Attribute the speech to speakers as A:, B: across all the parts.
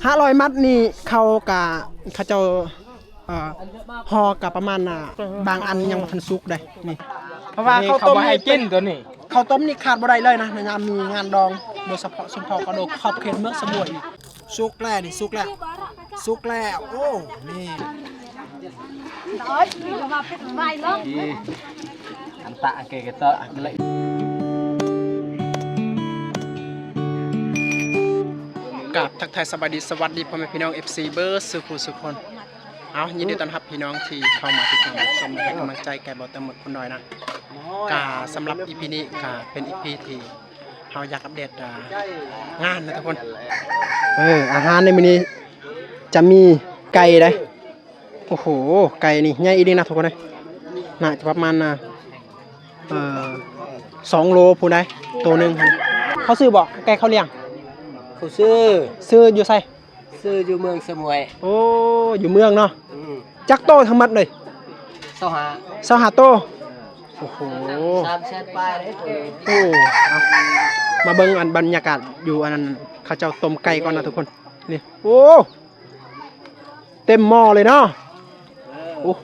A: 500 มัดนี่เขาเจ้าห่อกับประมาณบางอันยังทันสุกได้นี่เพราะว่าข้าวต้มให้กินตัวนี้ข้าวต้มนี่ขาดบ่ได้เลยนะในงานมีงานดองโดยเฉพาะชุมพรกระโดกขอบเขตเมืองสมุยสุกแล้วนี่สุกแล้วโอ้นี่อันตะเกะเตอะเลยกับทักทายสวัสดีพ่อแม่พี่น้อง FC เบอร์สุคนเอายินดีต้อนรับพี่น้องที่เข้ามาติดตามชมและให้กำลังใจแก่บ่าวตะหมดคนน้อยนะสำหรับ EP นี้เป็น EP ที่เราอยากอัปเดตงานนะทุกคนอาหารในมื้อนี้จะมีไก่ได้โอ้โหไก่นี่ใหญ่อีดีนะทุกคนเลยน่าจะประมาณ2 โลพูดได้ตัวหนึ่งเขาซื้อบอกไก่เขาเลี้ยง
B: เขาซื้อ
A: อยู่ไส
B: ซื้ออยู่เมืองสมุย
A: โอ้อยู่เมืองเนาะจักโตทั้งหมดเลย25โตโอ้โห
B: 300,000ปลายเลย
A: โอ้มาเบิ่งอันบรรยากาศอยู่อันนั้นเขาเจ้าต้มไก่ก่อนนะทุกคนนี่โอ้เต็มหม้อเลยเนาะโอ้โห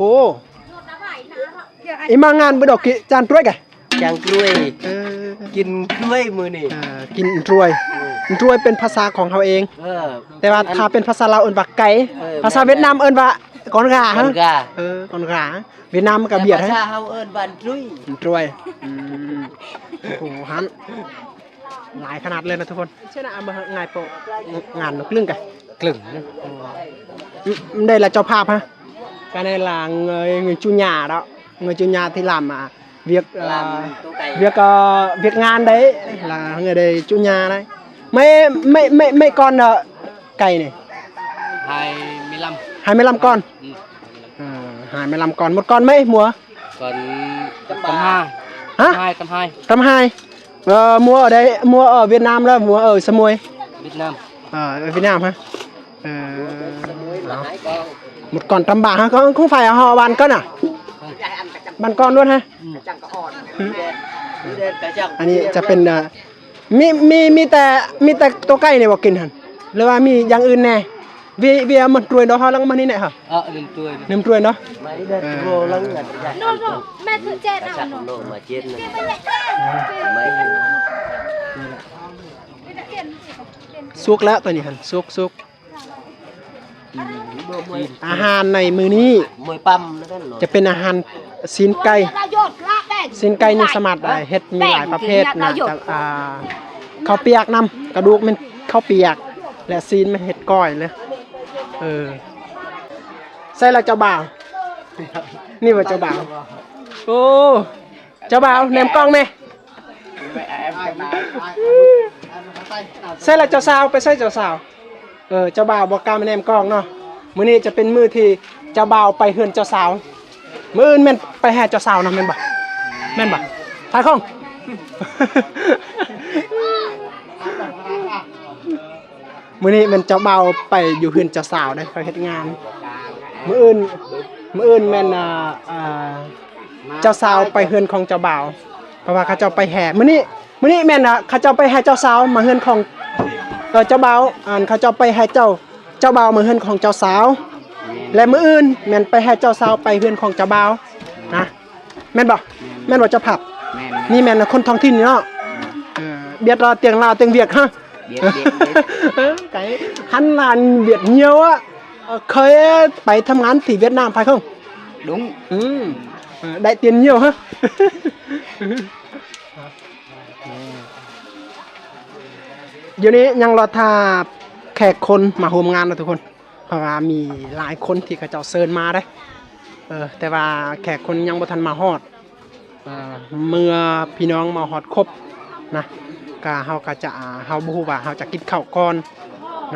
A: อีมางานบ่ดอกกิจานกล้วยกะ
B: จานกล้วยกินกล้วยมื้อนี้
A: กินกล้วยเป็นภาษาของเขาเองแต่ว่าถ้าเป็นภาษาลาวเอิ้นว่าไก่ภาษาเวียดนามเอิ้นว่ากอนกาฮะกอนกาเวียดนามก็เบียด
B: ฮะภาษาเฮาเอิ้นบ้านก
A: ล้วยโอ้โหหันหลายขนาดเลยนะทุกคนใช่นะเอามาง่ายโปงานนกลึ่งกะกลึ่งđây là cho Pháp ha cái này là người chủ nhà đó người chủ nhà thì làm việc ngàn đấy là người đây chủ nhà đấy mấy con cày này 25 con 25 con một con mấy mùa
B: còn tầm 2
A: hả
B: tầm 2
A: mua ở đây mua ở Việt Nam đó mua ở Samui
B: Việt Nam
A: ở Việt Nam ha một con 100 bạc ha không phải họ bán cân à bán con luôn ha อันนี้จะเป็นมีแต่ตัวไก่เนี่ยบ่กินหั่นหรือว่ามีอย่างอื่นแน่เวียมันตรวยเนาะเฮาลังมานี่แหละค่ะนึ่มตรวยเนาะ
C: แม่ถือเจ็ดเอาเนาะ
B: มาเจ็ดนึง
A: สุกแล้วตัวนี้หั่นสุกอาหารในมื้อนี้จะเป็นอาหารซีนไก่นี่สามารถเฮ็ดมีหลายประเภทนะข้าวเปียกนำกระดูกมันข้าวเปียกและซีนมันเฮ็ดก้อยเลยใส่ละเจ้าบ่าวนี่ว่าเจ้าบ่าวโอ้เจ้าบ่าวแนมกล้องแม่ใส่ละเจ้าสาวไปใส่เจ้าสาวเจ้าบ่าวบ่กล้ามาแนมกล้องเนาะมื้อนี้จะเป็นมื้อที่เจ้าบ่าวไปเฮือนเจ้าสาวมื้ออื่นแม่นไปหาเจ้าสาวเนาะแม่นบ่ถ่ายของมื้อนี้มันเจ้าบ่าวไปอยู่เฮือนเจ้าสาวได้ไปเฮ็ดงานมื้ออื่นแม่นเจ้าสาวไปเฮือนของเจ้าบ่าวเพราะว่าเขาเจ้าไปแห่มื้อนี้แม่นเขาเจ้าไปหาเจ้าสาวมาเฮือนของเจ้าบ่าวเขาเจ้าไปให้เจ้าบ่าวมาเฮือนของเจ้าสาวและมื้ออื่นแม่นไปให้เจ้าสาวไปเฮือนของเจ้าบ่าวนะแม่นบ่เจ้าผับนี่แม่นคนท้องถิ่นเนาะเบียดเตียงลาวเตียงเวียดฮะcái hắn là Việt nhiều á khơi phải thăm ngán thì Việt Nam phải không
B: đúng
A: đại tiền nhiều ha เดี๋ยวนี้ยังรอท่าแขกคนมาร่วมงานนะทุกคนเพราะว่ามีหลายคนที่เขาเจ้าเชิญมาได้แต่ว่าแขกคนยังบ่ทันมาฮอดเมื่อพี่น้องมาฮอดครบนะเฮาบ่ฮู้ว่าเฮาจะกินข้าวก่อน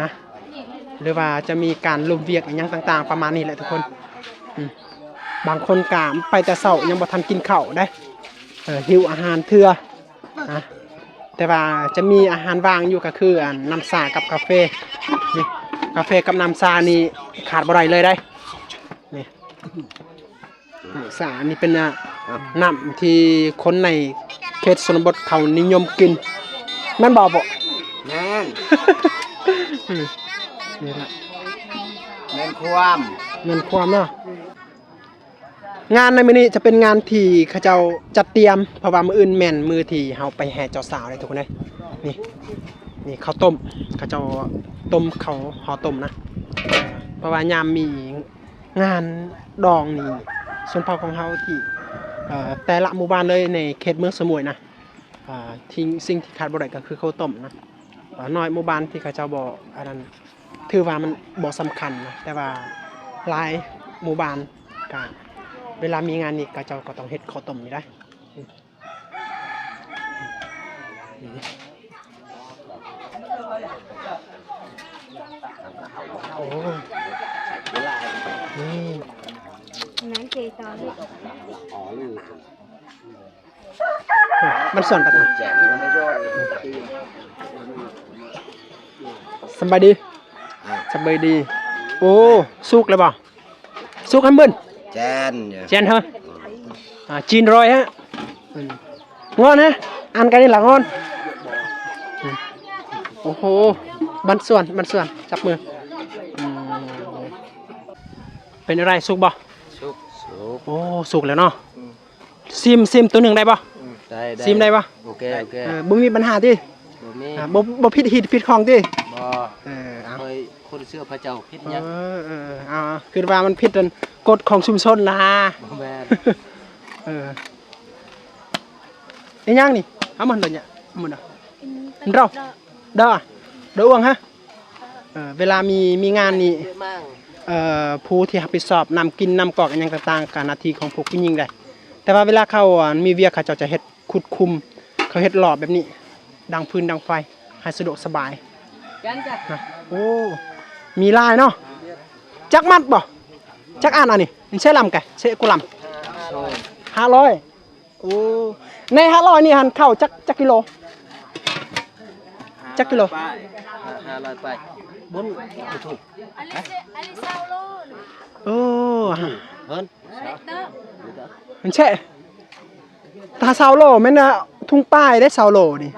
A: นะหรือว่าจะมีการร่วมเวียกอีหยังต่างๆประมาณนี้แหละทุกคนบางคนก็ไปแต่เช้ายังบ่ทันกินข้าวได้หิวอาหารเทื่อนะแต่ว่าจะมีอาหารว่างอยู่ก็คือน้ำชากับกาแฟนี่กาแฟกับน้ำชานี่ขาดบ่ได้เลยได้นี่สานี่เป็นน้ำที่คนในเขตชนบทเขานิยมกินแม่นบ่
B: แม่น
A: นี่แหละ
B: เงินความ
A: เงินความเนาะงานในมื้อนี้จะเป็นงานที่เขาเจ้าจัดเตรียมเพราะว่ามื้ออื่นแม่นมื้อที่เฮาไปแห่เจ้าสาวเลยทุกคนเด้ยนี่ข้าวต้มเขาเจ้าต้มข้าวห่อต้มนะเพราะว่ายามมีงานดองนี่ส่วนเผ่าของเฮาที่แต่ละหมู่บ้านเลยในเขตเมืองสมุยนะที่สิ่งที่ขาดบ่ได้ก็คือข้าวต้มนะน้อยหมู่บ้านที่เขาเจ้าบ่อันนั้นถือว่ามันบ่สำคัญนะแต่ว่าหลายหมู่บ้านก็เวลามีงานนี่เขาเจ้าก็ต้องเฮ็ดข้าวต้มนี่ได้โอ้นี่
C: นั้นเจตอนนี้
A: มันส่วนกัน
B: แจกไม่ยอด
A: สบายดีสบายดีโอ้สุกเลยบ่สุกอันเบิ้น
B: แจน
A: เจนเฮะจีนรอยฮะงอนฮะอันกันนี่หลังงอนโอ้โหบันส่วนจับมือเป็นอะไรสุกบ่
B: สุก
A: โอ้สุกแล้วเนาะซิมตัวหนึ่งได้บ่
B: ได้
A: ซิมได้บ่
B: โอเค
A: บ่มีปัญหาติ
B: บ่มี
A: บ่ผิดหิดผิดของติ
B: บ่
A: เอา
B: เคยคนเชื่อพระเจ้าพิษยัง
A: เอาคือว่ามันผิดกฎของชุมชนนะ
B: บ่แม่น
A: นี่ย่างนี่เอามันเลยเนี่ยมันเราเด้ออ้วงฮะเวลามีงานนี่
B: เยอะมาก
A: ผู้ที่รับผิดชอบนำกินนำกอกอันยังต่างๆการหน้าที่ของพวกผู้หญิงได้แต่ว่าเวลาเขามีเวียเขาจะเฮ็ดขุดคุมเขาเฮ็ดหลอบแบบนี้ดังพื้นดังไฟให้สะดวกสบายนะโอ้มีลายเนาะจักมัดบ่จักอันนี่ใช่ลำแกใช่กุลำ500โอ้ใน500นี่หันเข้าจักกิโลจักกิโล
B: 500ไปบนถูก
C: อันนี้เศร้าโลด
A: โอ้
B: เพิ่น
C: เล็กเด้อ
A: มันแช่ตาเซาโลแม่นนะทุ่งป้ายได้เซาโลนี่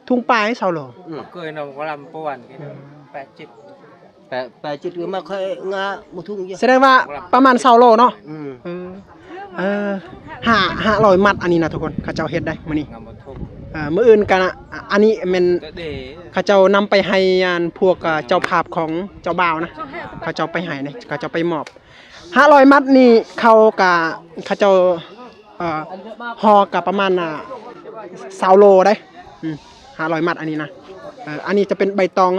A: ทุ่งป้ายให้เซาโล
B: เคยนำกลำปวน8จิตก็มาค่อยงาบ่ทุ่งเยอะ
A: แสดงว่าประมาณเซาโลเนาะ
B: อืม
A: 500มัดอันนี้นะทุกคนเขาเจ้าเฮ็ดได้มื้อนี้
B: งาบ่ทุ่ง
A: มื้ออื่นกันอันนี้แม่น
B: เด้
A: เขาเจ้านำไปให้อันพวกเจ้าภาพของเจ้าบ่าวนะเขาเจ้าไปให้นะเขาเจ้าไปมอบ500มัดนี่เขาเจ้าห่อกับประมาณ20โลได้500มัดอันนี้นะอันนี้จะเป็นใบตอง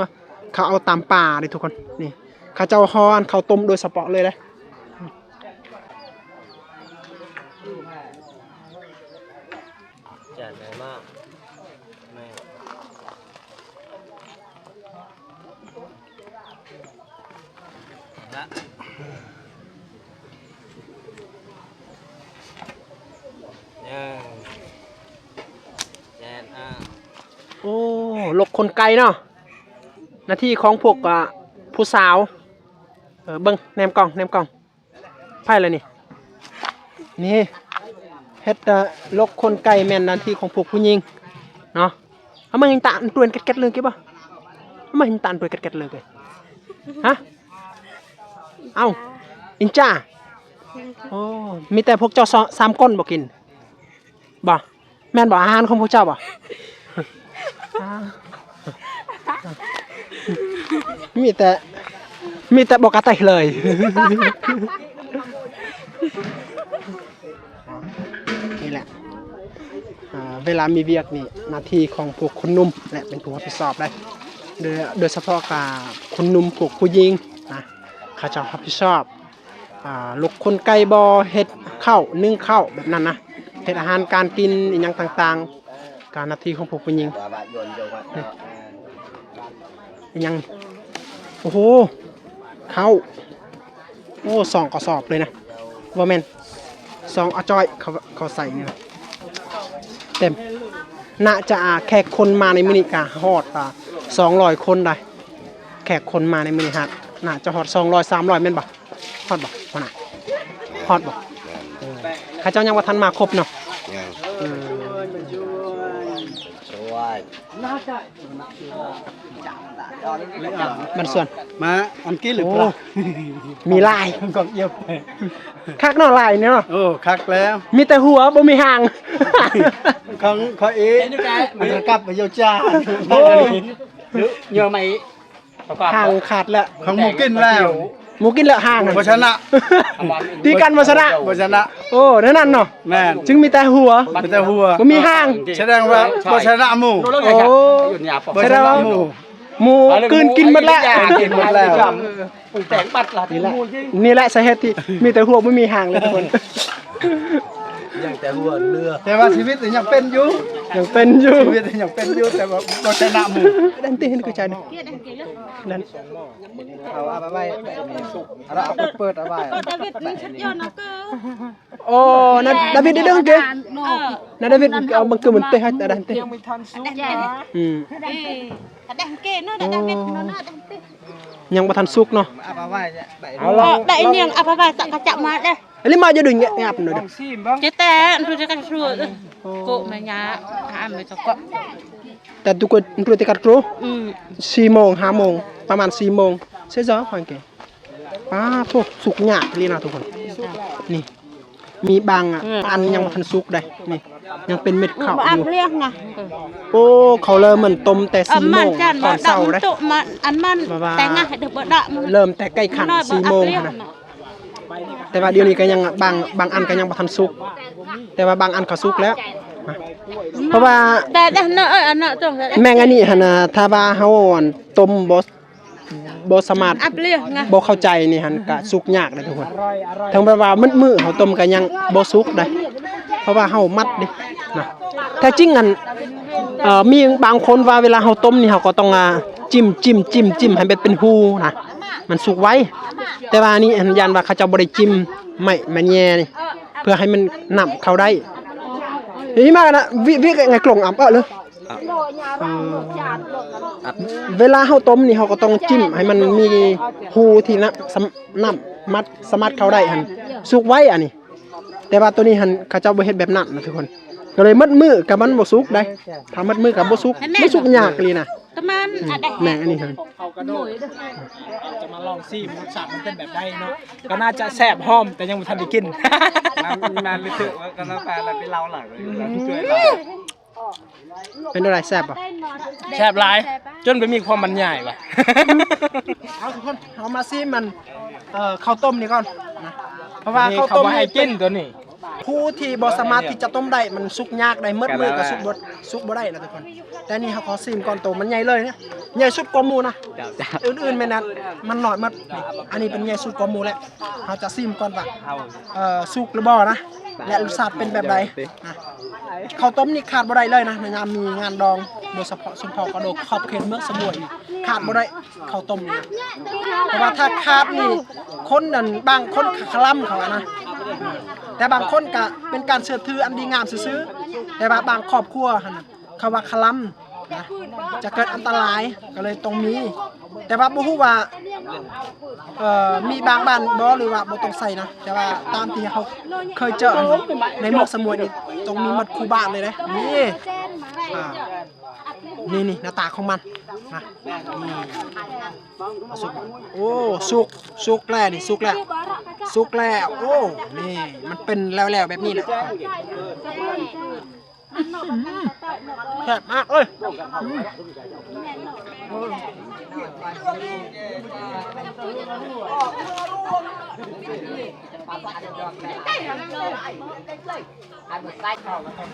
A: เขาเอาตามป่าเลยทุกคนนี่เขาเจ้าห่อเขาต้มโดยเฉพาะเลยนะ
B: จัดได้มากแม่ละแจน
A: โอ้ลกคนไกลเนาะหน้าที่ของพวกผู้สาวเบิ่งแนมกล้องไพ่เลยนี่เฮ็ดลกคนไกลแม่นหน้าที่ของพวกผู้หญิงเนาะเอามาเห็นตาอันเปลี่ยนแก๊ดๆเลยกี่บ่เอามาเห็นตาอันเปลี่ยนแก๊ดๆเลยฮะเอ้าอินจ้าโอ้มีแต่พวกเจ้า3ก้นบ่กินบ่แม่นบ่อาหารของพวกเจ้าบ่ มีแต่บอกกระไตเลย นี่แหละเวลามีเวียกนี่หน้าที่ของพวกคนนุ่มและเป็นผู้รับผิดชอบได้โดยเฉพาะกับคนนุ่มพวกผู้หญิงนะเขาจะรับผิดชอบลูกคนไก่บอเฮ็ดข้าวนึ่งข้าวแบบนั้นนะเฮ็ดอาหารการกินอีกอย่างต่างๆการหน้าที่ของพวกผู้หญิงยังโอ้โหเข้าโอ้2กระสอบเลยนะว่าแม่น2อาจอยเขาใส่นี่นะเต็มน่าจะแขกคนมาในมื้อนี้ก็ฮอด200คนได้แขกคนมาในมื้อนี้ฮะน่าจะฮอด200 300แม่นบ่ฮอดบ่บ่น่ะฮอดบ่เขาเจ้ายังบ่ทันมาครบเนาะ บ้านส่วน
B: มาอันกี้หรือ
A: โอ้
B: เปล่า
A: มีลาย
B: ก็เยี่ยม
A: คักเนาะลายเนี่ยเนาะ
B: โอ้คักแล้ว
A: มีแต่หัวบ่มีหาง
B: ของเองมันจะกลับไปโยจ้า
A: โอ้
D: nhờ mày
A: หางขาดแล้ว
B: ของหมูกินแล้ว
A: หมูกินแล้วหาง
B: บ่ชนะ
A: ตีกันบ่ชนะ
B: บ่ชนะ
A: โอ้นั่นเนาะ
B: แม่น
A: จึงมีแต่หัว
B: มีแต่หัว
A: บ่มีหาง
B: แสดงว่าบ่ชนะหมู่
D: nó
A: Ồ.
D: ở nhà
B: บ่ชนะหมู่
A: หมูกลืนกินหมดแล้ว
B: กินหมดแล้ว
D: tẻn bật là
A: นี่แหละนี่แหละสาเหตุที่มีแต่หัวไม่มีหางเลยทุกคน
B: อย่างแต่หัวเรือแต่ว่าชีวิตยังเป็นอยู่
A: ยังเป็นอยู่
B: ชีวิตยังเป็นอยู่แต่ว่าบ่ชนะหมู่
A: ดันตีให้กูใจหน่อยดัน
B: เอาไปไว้เอาเอาเปิดเอาไว้
A: โอ้นั่นดาวิดได้เรื่องเก๋นั่นดาวิดเอาบังเกิดเหมือนเตะให้แต่ดันเตะอืม
C: Đang kê nó đã đang biết nó đang biết.
A: ยังบ่ทันสุกเนาะ
B: เอาไปไว้เนี่ย
A: เอาลอง
C: Đại niềng à bà tặng cả chậm mà đây.
A: อันนี้มาจะดึงแอบหน่อยดิ
C: Chết té, tôi sẽ cắt ruột. Cụ mày nhà hàm mày cho quạ.
A: แต่ทุกคนรู้ติกัดรู้
C: Ừ.
A: 4 โมง 5 โมงประมาณ 4 โมงเสียจ้อฟังเก๋ป้าโทษสุกยากเลยนะทุกคนนี่มีบางอันยังบ่ทันสุกได้นี่ยังเป็นเม็ดข้าวอยู่
C: Áp liếc nè.
A: โอ้เขาเริ่มเหมือนต้มแต่4 โมง
C: Ăn chan
A: ตอ
C: mà
A: นเช้า
C: đậm
A: เลย
C: tụ mà ăn man.
A: Bà.
C: Té ngay được bữa đậm.
A: เริ่มแต่ใกล้ขัน4 โมงนะแต่ว่าเดี๋ยวนี้ก็ยังบางอันก็ยังบ่ทันสุกแต่ว่าบางอันก็สุกแล้วนะเพราะว่า
C: Té đang nợ ăn nợ tưởng là
A: แมงอันนี้หั่นน่ะถ้าว่าเฮาอ่อนต้มบ่สามารถ
C: áp liếc nè.
A: บ่เข้าใจนี่หั่นก็สุกยากเด้อทุกคนทั้งแบบว่ามึดมือเฮาต้มก็ยังบ่สุกได้เพราะว่าเฮามัดดินะแท้จริงอันมีบางคนว่าเวลาเฮาต้มนี่เฮาก็ต้องจิ้มให้มันเป็นหูนะมันสุกไว้ แต่ว่านี่อันยันว่าเขาเจ้าบ่ได้จิ้มไม่แย่นี่เพื่อให้มันนำเข้าได้นี่มากนะวิไงกลงอ่ำเลยเวลาเฮาต้มนี่เฮาก็ต้องจิ้มให้มันมีหูที่นะน้ำมัดสามารถเข้าได้หั่นสุกไว้อันนี้แต่ว่าตัวนี้หั่นเขาเจ้าบ่เฮ็ดแบบนั้นนะทุกคนก็เลยมัดมือกับมันบ่สุกได้ถ้ามัดมือกับบ่สุกไม่สุกยากเลยนะ
C: Tâm ăn. À đây.
A: แม่งอันนี้หั่น
E: จะมาลองซิมรสชาติมันเป็นแบบใดเนาะก็น่าจะแซ่บหอมแต่ยังไม่ทันได้กิน
B: นานไปเถอะว่ากันแล้วแฟนอะไรไปเล่าหลังเลยช่วยเรา
A: เป็นอะไรแซ่บป่ะ
E: แซ่บหลาย จนไปมีความมันใหญ่ว่ะ
A: เอาทุกคนเอามาซิมันข้าวต้มนี่ก่อนนะเพราะว่า
E: นี่
A: ข้าว
E: เขา
A: ต้ม
E: บอกให้กินตัวนี้
A: ผู้ที่บ่สามารถที่จะต้มได้มันสุกยากได้มืดมือก็สุกบ่ได้นะทุกคนแต่นี่เขาขอซิมก่อนโตมันใหญ่เลยนะใหญ่สุดกว่าหมูนะอื่นๆไม่นั้นมันน้อยมากอันนี้เป็นใหญ่สุดกว่าหมูแล้วเราจะซิมก่อนว่าสุกหรือบ่นะและรสชาติเป็นแบบใดนะข้าวต้มนี่ขาดบ่ได้เลยนะในยามมีงานดองโดยเฉพาะสุนทรกระโดกขอบเขตเมืองสมุยนี่ขาดบ่ได้ข้าวต้มนี่นะเพราะว่าถ้าขาดนี่คนนั่นบางคนคลั่มเขาอะนะแต่บางคนก็เป็นการเชื่อถืออันดีงามซื่อๆแต่ว่าบางครอบครัวหั่นน่ะเขาว่าคลั่มนะจะเกิดอันตรายก็เลยตรงนี้ แต่ว่าบ่ฮู้ว่ามีบางบ้านบ่หรือว่าบ่ต้องใส่นะแต่ว่าตามที่เขาเคยเจอในเมืองสมุยนี่ต้องมีหมดคู่บ้านเลยนะนี่อ่านี่หน้าตาของมันนะนี่สุกโอ้สุกแล้วนี่สุกแล้วโอ้นี่มันเป็นแล้วแบบนี้แหละแซ่บมากเลย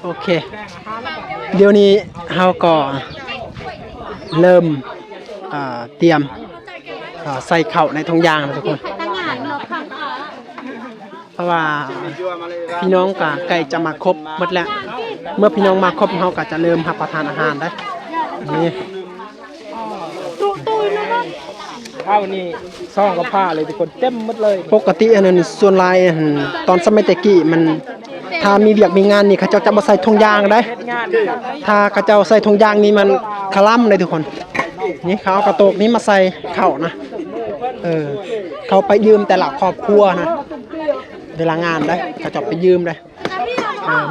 A: โอเคเดี๋ยวนี้เราก็เริ่มเตรียมใส่ข้าวในถุงยางนะทุกคนเพราะว่าพี่น้องก็ใกล้จะมาครบหมดแล้วเมื่อพี่น้องมาครบเราก็จะเริ่มรับประทานอาหารได้นี่
E: ข้าวนี่ซ่องกับผ้าเลยทุกคนเต็มหมดเลย
A: ปกติอันนั้นส่วนหลายตอนสมัยแต่กี้มันถ้ามีเวียกมีงานนี่เขาเจ้าจะมาใส่ถุงยางได้ถ้าเขาเจ้าใส่ถุงยางนี่มันคลั่มเลยทุกคนนี่เขาเอากระโตกนี้มาใส่เข้านะเขาไปยืมแต่ละครอบครัวนะเวลางานได้เขาจะไปยืมได้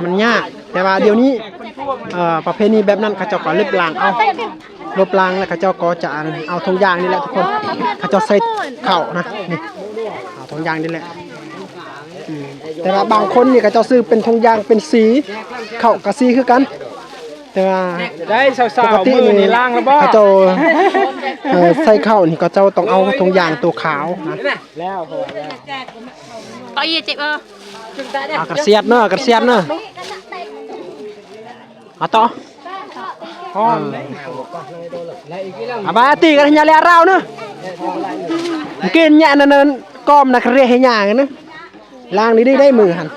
A: มันยากแต่ว่าเดี๋ยวนี้ประเพณีแบบนั้นเขาเจ้าก็เล็บล้างเอา ลบล้างแล้วเขาเจ้าก็จะเอาธงยางนี่แหละทุกคนเขาเจ้าใส่เข่านะนี่เอาธงยางนี่แหละแต่ว่าบางคนนี่เขาเจ้าซื้อเป็นธงยางเป็นสีเข่ากับสีคือกันแต่ว่า
E: ได้สาวๆมือนี่ล่างแล้วบ่
A: เขาเจ้าใส่เข่านี่เขาเจ้าต้องเอาธงยางตัวขาวนะ
E: แล้วพอแล้ว
C: có gì chị ơi
A: เอากระเสียดเนอะกระเสียดเนอะมาต่อ
E: ห้องเลย
A: อาบาตีกันอย่าเลี้ยเราเนอะกินเนี่ยนั่นก้อมนักเรียนให้ยากันนะล้างนี่ได้มือหัน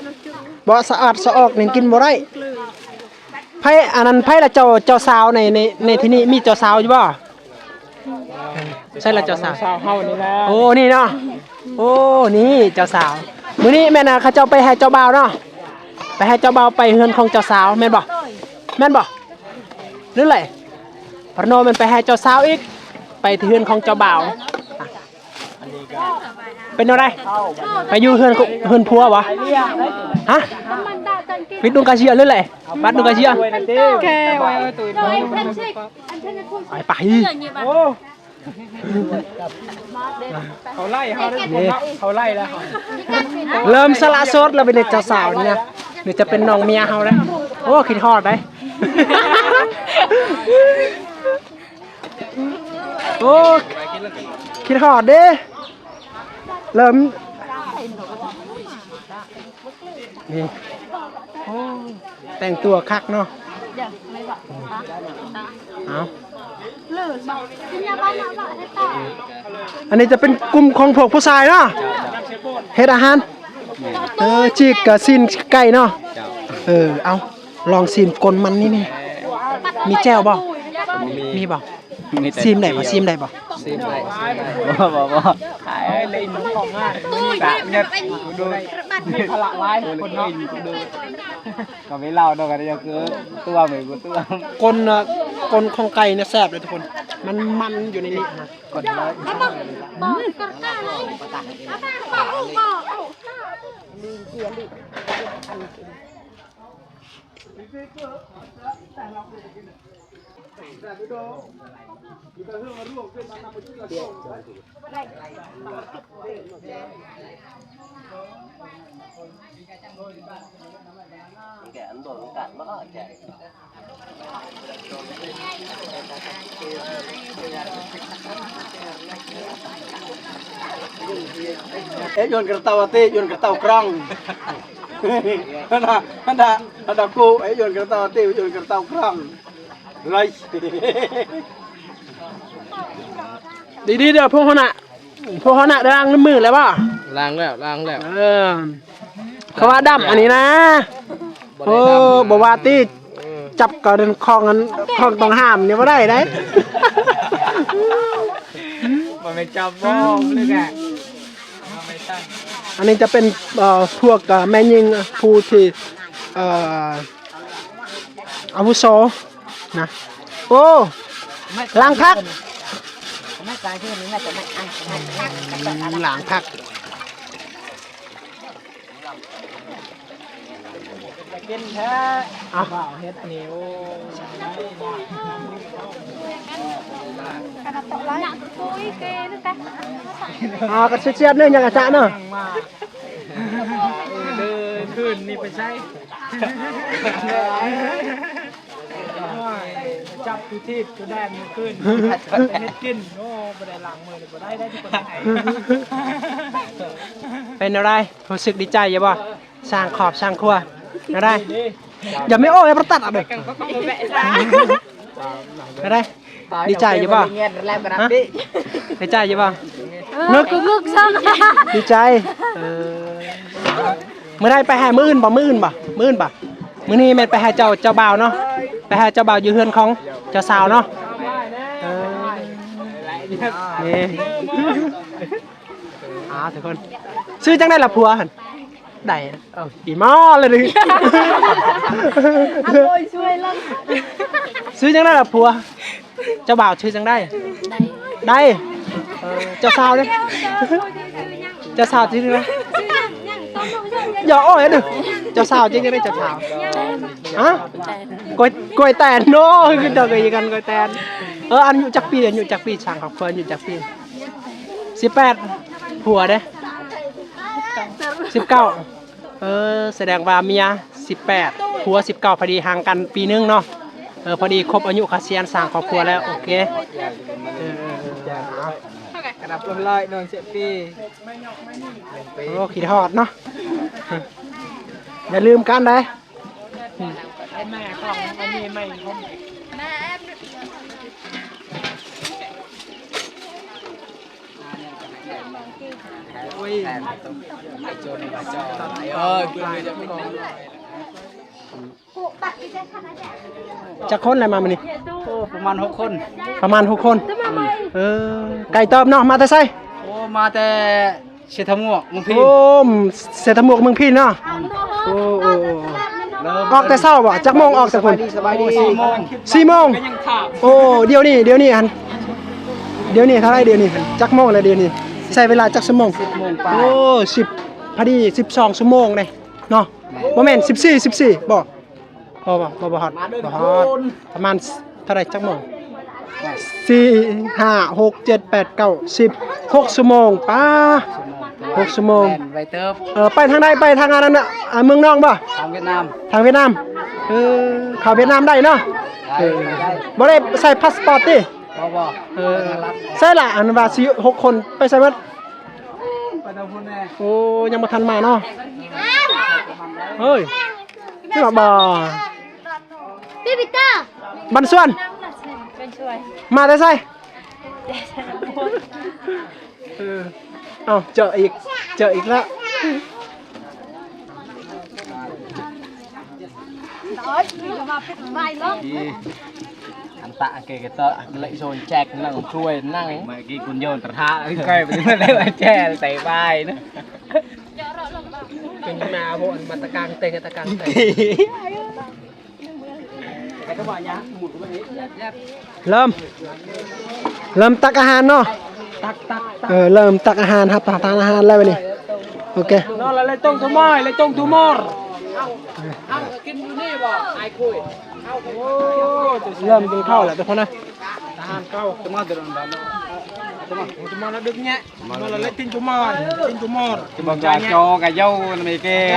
A: บ่สะอาดสะออกนี่กินบ่ได้ไผอันนั้นไผละเจ้าสาวในที่นี้มีเจ้าสาวอยู่บ่ใช่ละเจ้าสาว
E: สาวเฮานี่แหละ
A: โอ้นี่เนาะโอ้นี่เจ้าสาวมื้อนี้แม่น่ะเขาเจ้าไปให้เจ้าบ่าวเนาะไปให้เจ้าบ่าวไปเฮือนของเจ้าสาวแม่นบ่แม่นบ่หรือไรพระโนมันไปให้เจ้าสาวอีกไปที่เฮือนของเจ้าบ่าวเป็นอะไรไปอยู่เฮือนผัววะฮะวิทย์ดุงกาเชียหรือไรบัดดุงกาเชีย
E: แค่ไว้ตุ้ย
A: ไปไป
E: โอ้เขาไล่เขาได้ผลแล้วเขาไล่แล้ว
A: เริ่มสละโสดแล้วเป็นเจ้าสาวนี่นะเดี๋ยวจะเป็นน้องเมียเฮาแล้วโอ้คิดฮอดได้โอ้คิดฮอดเด้เริ่มนี่โอ้แต่งตัวคักเนาะเอาอันนี้จะเป็นกลุ่มของพวกผู้ชายเนาะเฮ็ดอาหารจีกกับซีนไก่เนาะเอาลองซีนกลมันนี่นี่มีแจ่วบ่มีบ่ซีมได้บ่ซีมได้บ่
B: ซีมได้บ่ขายเลยของง่ายตะเนี่ยดู
E: มีพละลายคนเนาะ
B: ก็ไม่เล่าดอกกันจะคือตัวเหมือนกูตัว
A: กลของไก่เนี่ยแซ่บเลยทุกคนมันอยู่ในนี้นะกดเลย
D: Yun kertaw ati, yun kertaw krong. Handa ku, yun kertaw ati, yun kertaw krong. Right.
A: ดีๆเดี๋ยวพวกเขาน่ะล้างน้ำมือแล้วป่ะ
B: ล้างแล้ว
A: เขาว่าดำอันนี้นะโอ้บอกว่าตีจับกระเด็นคลองนั้นคลองต้องห้ามเนี่ยไม่ได้ได้
B: มันไม่จับบ้องเลยแกไม่ตั้ง
A: อันนี้จะเป็นพวกแม่ยิงผู้ที่อาวุโสนะโอ้ล้างพักล้างพัก
E: กินแท้อ้าวเฮ็ดอันนี้โอ้
A: ก็เชียบๆเนี่ยยังกระจะเนาะ
E: มาเดินขึ้นนี่ไปใช้จับทุทีบทุแดนขึ้นเฮ็ดกินโอ้บ่ได้ล้างมือบ่ได้ทุกคน
A: เป็นอะไรรู้สึกดีใจยังบ่สร้างขอบสร้างครัวอะไรอย่าไม่โอ้ยประตัดอ่ะเด้ออะไรดีใจยังบ่ดีใจยังบ่นึกดีใจเมื่อไรไปหามื้ออื่นบ่มื้ออื่นบ่มื้อนี้แม่นไปหาเจ้าบ่าวเนาะไปหาเจ้าบ่าวอยู่เฮือนของเจ้าสาวเนาะนี่ทุกคนซื้อจังได้ละผัวหั่นได้อีหม้อเลยดิซื้อจังได้ละผัวเจ้าบ่าวซื้อจังได้ได้เจ้าสาวเด้เจ้าสาวจริงไหมอย่าโอ้ยดิเจ้าสาวจริงได้เจ้าสาวฮะกล้วยแตนโน่คือเด็กกันกล้วยแตน อายุจักปีอายุจักปีช่างครอบครัวอายุจักปี18ผัวเด้19แสดงว่าเมีย18ผัว19พอดีห่างกันปีนึงเนาะพอดีครบอายุเกษียณสร้างครอบครัวแล้วโอเค
B: กระดับลอยนอนเสียปี
A: โอ้ขี้ทอดเนาะอย่าลืมกันได้
E: แม่ของอันนี้ไม่ของ
B: อุ้ยไอ้โจรมาจอกูเลยจะไม่กอง
A: จะคนอะไรมามื้อนี้
B: โอ้ประมาณ6 คน
A: ประมาณ6 คนไก่เติมเนาะมาแต่ไส
B: โอ้มาแต่เชษฐมวกมึงพี่
A: โอ้เศรษฐหมวกเมืองพี่เนาะโอ้ออกแต่เช้าบ่จักโมงออกแต่คน
B: สบายดี
A: 4
B: 4 โมง
A: โมง
E: ก็ยังถาม
A: โอ้เดี๋ยวนี้หันเดี๋ยวนี้เท่าไรเดี๋ยวนี้หันจักโมงเลยเดี๋ยวนี้ใช้เวลาจักชั่วโมง
B: 10 โมงไป
A: โอ้10พอดี12ชั่วโมงเลยเนาะบ่แม่น14บ่บ่ฮอดประมาณเท่าไรจักโมง4 5 6 7 8 9 10 6ชั่วโมงป้า6ชั่วโมง
B: ไปเติบ
A: ไปทางใดไปทางนั้นน่ะเมืองนองบ่
B: ทางเวียดนาม
A: ทางเวียดนามเข้าเวียดนามได้เนาะ
B: ได้
A: บ่ได้ใส่พาสปอร์ตติ
B: บ่
A: ใส่ละอันว่าสิ6คนไปใส่เบิด
B: ไปทางพุ่นแน่
A: โอ้ยังบ่ทันมาเนาะเฮ้ยนี่บ่
F: พี่ปีเตอร์
A: บันส่วน
C: เป็นช่วย
A: มาแต่ไสเอ้าเจออีกแล้ว
B: อันตะเกะเตะเลยโซนแจกนั่งช่วยนั่งเมื่อกี้คุณโยนกระทะใกล้ไปไม่ได้ว่าแช่ใส่ใบนะ
A: เป็นมาพวกมันตะกางเตงตะกางเตงเริ่มตักอาหารเนาะเริ่มตักอาหารครับทานอาหารแล้วนี่โอเคน
E: อนเลยต้งทุมอยเลยต้งทุมอร์เอากินอยู่นี่บ่ไอ้คุยเอาโอ้
A: เริ่มกินข้าวแล้วทุกคนนะ
E: ทหารเข้าทุมอร์เดินดันทุมอร์แล้วดึกเนี้ยนอนเลยติ้งทุมอร์
B: จะบอกว่าโจกับโย่ไม่เกย์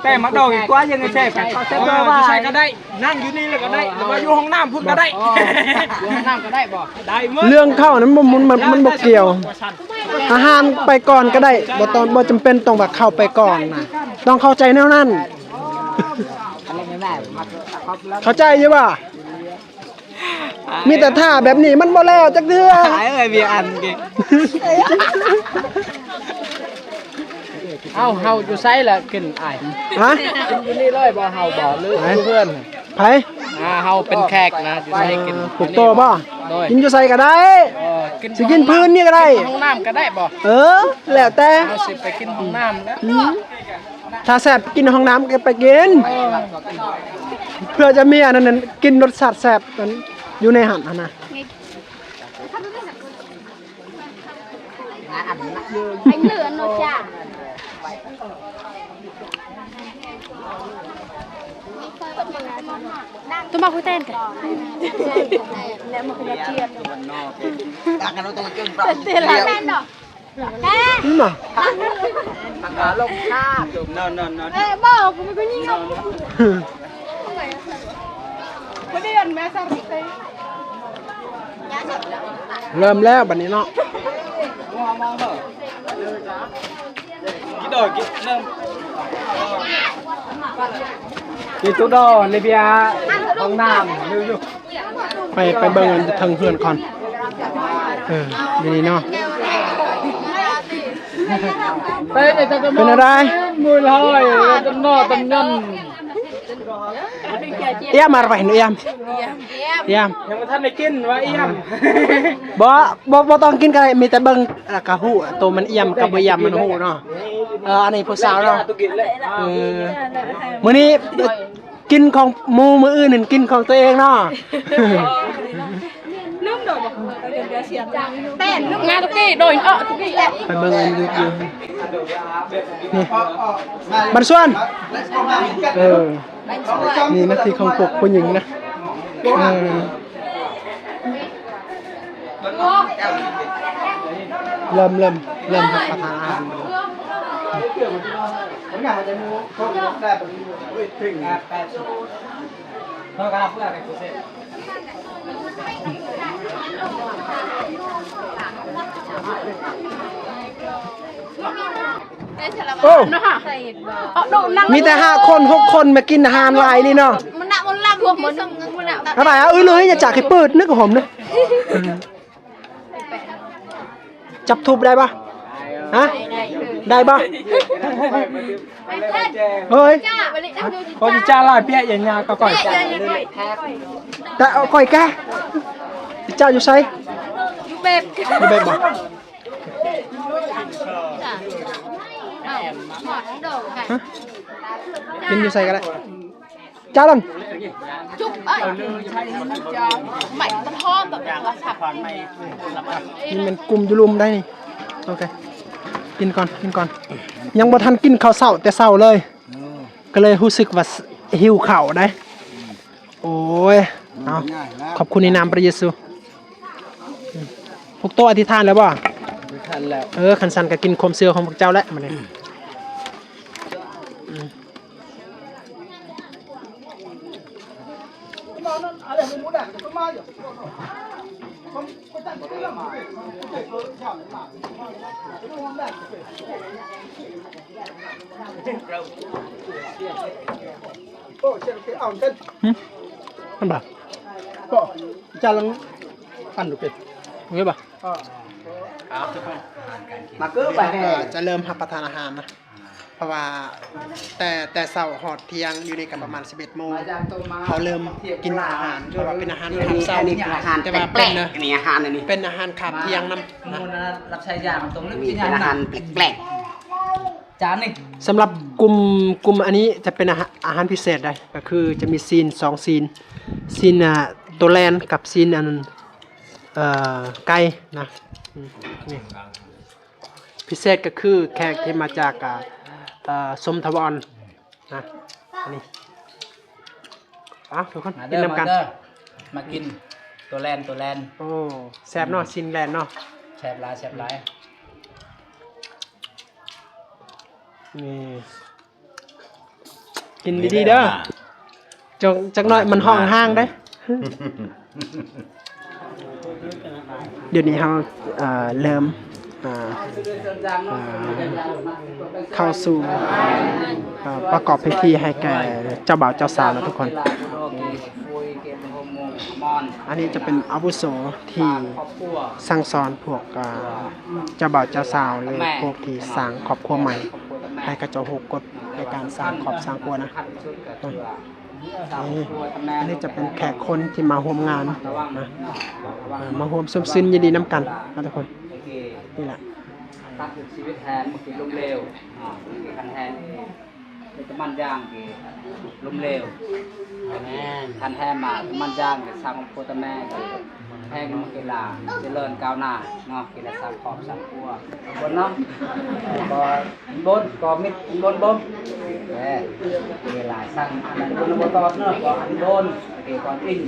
B: แต่มาโดนอีกว่ายังไงเชฟเขาเซฟด้วยว่า
E: ใช่ก็ได้นั่งอยู่นี่เลยก็ได้หรือว่าอยู่ห้องน้ำพูดก็ได้
B: อยู่ห้องน้ำก็ได้บ่
E: ได้เมื่อ
A: เรื่องข้าวนั้นมันบ่เกี่ยว อาหารไปก่อนก็ได้บ่จำเป็นต้องแบบเข้าไปก่อนนะต้องเข้าใจแนวนั้น
B: อะไรไม่ได้
A: เข้าใจอยู่ป่ะมีแต่ท่าแบบนี้มันบ่แล้วจักเทื่อ
B: หายเลยมีอันกิเฮาอยู่ไซล่ะกินอ้าย
A: ฮะ
B: กินอยู่นี่เลยบ่เฮาบ่หรือเพื่อน
A: ไผ
B: เฮาเป็นแขกนะอยู่ไสกิน
A: ปลูกโตบ่กินอยู่ไสก็ได้สิกินพื้นนี่ก็ได้
B: ห้องน้ำก็ได้บ่
A: แล้วแต่
B: เฮาสิไปกินห้องน้ำแล้ว
A: ถ้าแซ่บกินในห้องน้ำก็ไปกิน เพื่อจะมีอันนั้นกินรสชาติแซ่บนั้นอยู่ในหั่นนะ
F: anh lửa nó chả
C: tôi mặc cái tên kìa
F: để một cái chiên
B: tên
F: là tên đó
A: นี่น่ะ
B: ลงท่าเนิน
F: ê bò của mình có nhìn không có đi ăn mẹ sao đi
A: เริ่มแล้วบัดนี้เนาะ
B: กี่ดอกกี่เริ่มกี่ตุ๊ดอลิเบียห้องน้ำอยู่
A: ไปเบิ่งทางเพื่อนก่อนนี่เนาะเป็นอะไร
B: มือลอยต้นนอต้นยัน
A: เอี่ยมมาไปเห็นเอี่ยม
E: ยังไม่ทันได้กินว่าเอี่ยม
A: บ่ต้องกินก็ได้มีแต่เบิ่งกะฮู้ตัวมันเอี่ยมกับบ่เอี่ยมมันฮู้เนาะอันนี้ผู้สาวเนาะมื้อนี้กินของหมู่มื้ออื่นนั่นกินของตัวเองเนาะ
C: tên lúc nga tôi kia đồi tôi kia
A: ไปเบิ่งอันอยู่นี่บันส่วนนี่หน้าที่ของพวกผู้หญิงนะ เริ่มรับประทานอาหาร
D: ผมอยากจะมูเขาได้แบบถึง
B: Thôi cái nào cũng là cái của xe.
A: โอ้
F: โดนนั่ง
A: มีแต่5 คน6 คนมากินอาหารหลายนี่เนาะ
F: มันหนักมันลังหัวมันมันหนัก
A: ทำไมอ่ะเลยอย่าจากให้เปิดนึกกับผมนะจับทุบได้ปะฮะได้ปะเฮ้ย
F: จ้าไปเลยดู
E: พอจะจ้าลายเปี้ยอย่างเงี้ยก็ก่อยจ้า
A: แต่เอาก่อยแกเจ้าอยู่ไซ
F: ยูเบบ
A: อยู่เบบบ่
F: หมดโดนค่ะ
A: ฮะกินอยู่ไซก็ได้เจ้าลัน
F: จุ๊บเอ้ยใหม่มันหอมแบบว่าฉับ
A: นี่มันกลุ่มอยุลุมได้นี่โอเคกินก่อนยังบ่ทันกินข้าวเช้าแต่เช้าเลยก็เลยรู้สึกว่าหิวข้าวได้โอ้ยเอาขอบคุณในนามพระเยซูพวกโตอธิษฐานแล้วบ่
B: ทันแล้ว
A: คันสันก็กินคมเสือของพวกเจ้าแล้วมาเลยมันบ่
D: ก็จะลังปั่นดูเป็ด
A: โอเคบ่
D: มาเกือบไป
A: ก็จะเริ่มรับประทานอาหารนะเพราะว่าแต่เช้าหอดเที่ยงอยู่ในกันประมาณ 11 โมงเขาเริ่มกินอาหารเพราะว่าเป็นอาหารคาบเช้าแต่ว่าเป็นนะ
B: นี่อาหารอันนี้
A: เป็นอาหารคาบเที่ยงนำนะ
B: รับใช้ยามันตรงนี้มีอาหารแปลกๆจานนี่
A: สำหรับกลุ่มอันนี้จะเป็นอาหารพิเศษได้ก็คือจะมีซีน2ซีนตัวแลนกับซีนอันไก่นะนี่พิเศษก็คือแขกที่มาจากสมทวรนะอันนี้ทุกคนกินน้ำกัน
B: มากินตัวแลน
A: โอ้แซ่บเนาะซีนแลนเนาะ
B: แซ่บหลาย
A: นี่กินดีๆเด้อจักหน่อยมันห้องห้างได้ เดี๋ยวนี้เราเริ่มเข้าสู่ประกอบพิธีให้แก่เจ้าบ่าวเจ้าสาวแล้วทุกคน อันนี้จะเป็นอาวุโสที่สั่งสอนพวกเจ้าบ่าวเจ้าสาวหรือพวกที่สร้างครอบครัวใหม่ให้กระเจ้าหกกฎในการสร้างครอบสร้างครัวนะอันนี้จะเป็นแขกคนที่มาร่วมงานนะมาร่วมซุ่มซึนยินดีน้ำกันนะทุกคนนี่แหละ
B: ตัดชีวิตแทนมันคือล้มเหลวคันแทนเป็นมันย่างคือล้มเหลวคันแทนมามันย่างคือสร้างโคตรแม่คือแห้งมันกีฬาเจริญก้าวหน้าเนาะกีฬาสร้างขอบสร้างครัวบนเนาะก็มิดบนกีฬาสร้างอันบนตอดเนาะก็อันบนก่อนอิง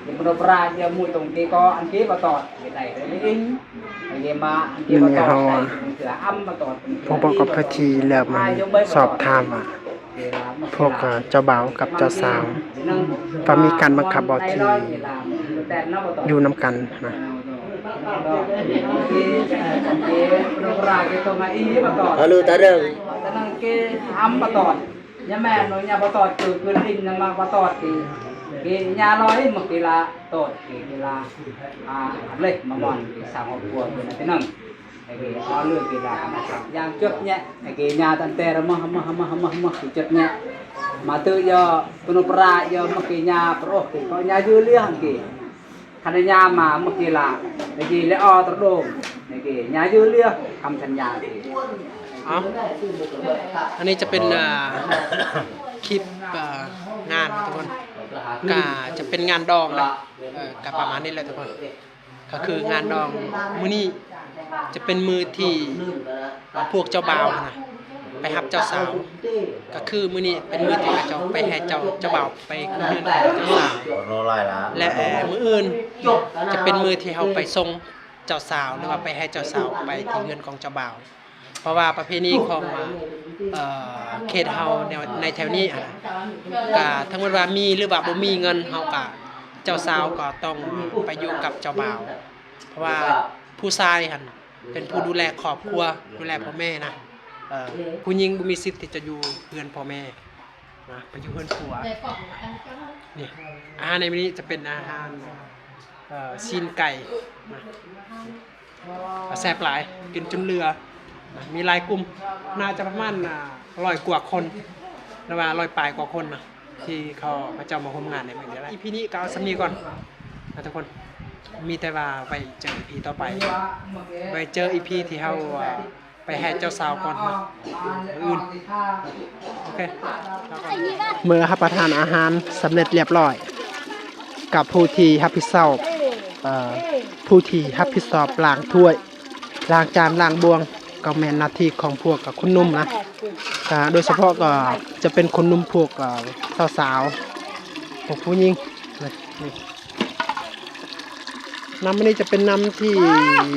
B: ยังบนปลายยังมุดตรงกีก็อันกีมาตอดกีไหนเลยอิงกีมาอันกีมาตอดคืออ้ำมาตอด
A: พวกประกอบพิธีเริ่มมาสอบถามว่าพวกเจ้าบ่าวกับเจ้าสาวก็มีการบังคับบ่ที่อยู่น้ำกันนะ
B: Lalu tarang. Tanang ke am patot. Nya men no nya patot tu kuling nang ma patot ki nya loi mak kila tot ki kila le mamon ki sang hok puo ki tenang. Ki a lue ki la ana sak yang chut nya ki nya tan te mah ki chut nya. Ma tu yo punu pra yo mak ki nya pro ki ko nya yu liang ki. คันยามาเมื่อกี้ละเมื่อกี้เลอตระโดงเมื่อกี้ยายื้อเรียกคำสัญญาสิ
A: อันนี้จะเป็นคลิปงานทุกคนก็จะเป็นงานดองนะก็ประมาณนี้แหละทุกคนก็คืองานดองมื้อนี้จะเป็นมือที่พวกเจ้าบ่าวนะไปรับเจ้าสาวก็คือมื้อนี้เป็นมื้อที่เจ้าไปให้เจ้าบ่าวไปคืนเงินเจ้าสาวและมื้ออื่นจะเป็นมื้อที่เฮาไปส่ง เจ้าสาวหรือว่าไปให้เจ้าสาวไปที่เรือนของเจ้าบ่าวเพราะว่าประเพณีของเขตเฮาในแถวนี้อะก็ทั้งหมดว่ามีหรือว่าบ่มีเงินเฮาก็เจ้าสาวก็ต้องไปอยู่กับเจ้าบ่าวเพราะว่าผู้ชายหั่นเป็นผู้ดูแลครอบครัวดูแลพ่อแม่นะผู้หญิงบ่มีสิทธิ์ที่จะอยู่เรือนพ่อแม่นะไปอยู่เรือนผัวนี่อาหารในมื้อนี้จะเป็นอาหารซีนไก่นะแซ่บหลายกินจนเหลือนะมีหลายกลุ่มน่าจะประมาณ100 กว่าคนหรือว่า100 ปลายกว่าคนนะที่เขามาเจ้ามาร่วมงานในมื้อนี้แล้ว EP นี้ก็เอาสำนี้ก่อนนะทุกคนมีแต่ว่าไปเจอ EP ต่อไปไปเจอ EP ที่เฮาไปให้เจ้าสาวก่อนนะอื่นโอเคเมื่อรับประทานอาหารสำเร็จเรียบร้อยกับผู้ที่รับผิดชอบผู้ที่รับผิดชอบล้างถ้วยล้างจานล้างบวงก็แม่นหน้าที่ของพวกคนหนุ่มนะโดยเฉพาะก็จะเป็นคนหนุ่มพวกสาวๆพวกผู้หญิงนี่น้ำมันนี้จะเป็นน้ำที่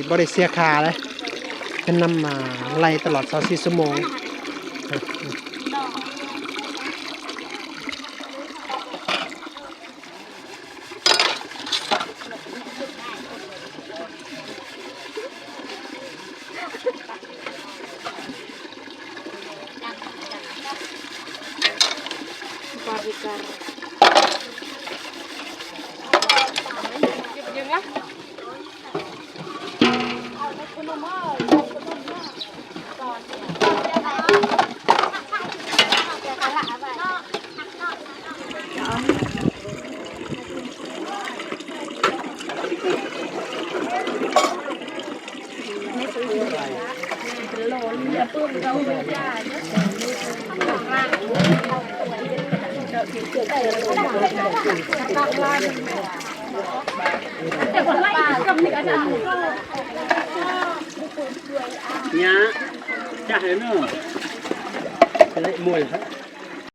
A: บริเสียค่าเลยเป็นน้ำไหลตลอด24 ชั่วโมง
D: nhá chắc thế nữa cái đấy mùi hết